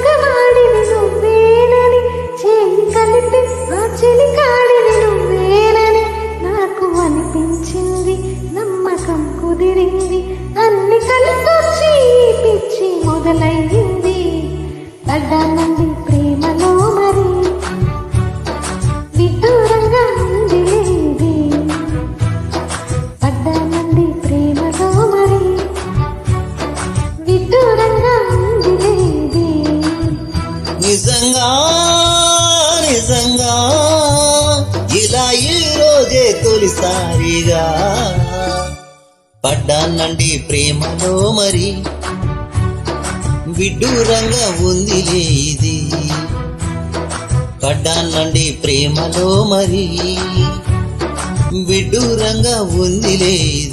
మగవాడివి నువ్వేనని చేయి కలిపి ఆ చెలికాడివి నువ్వేనని నాకు అనిపించింది, నమ్మకం కుదిరింది, అన్ని కలిసొచ్చి ఈ పిచ్చి మొదలయ్యింది. పడ్డానండి ప్రేమలో మరి విదూరంగా ఉంది లేది. పడ్డానండి ప్రేమలో మరి విదూరంగా ఉంది లేది. నిజంగా నిజంగా ఇలా ఈ రోజే తొలిసారిగా పడ్డానండి ప్రేమలో మరి విడ్డూరంగా ఉందిలే ఇది. పడ్డానండి ప్రేమలో మరి విడ్డూరంగా ఉందిలే ఇది.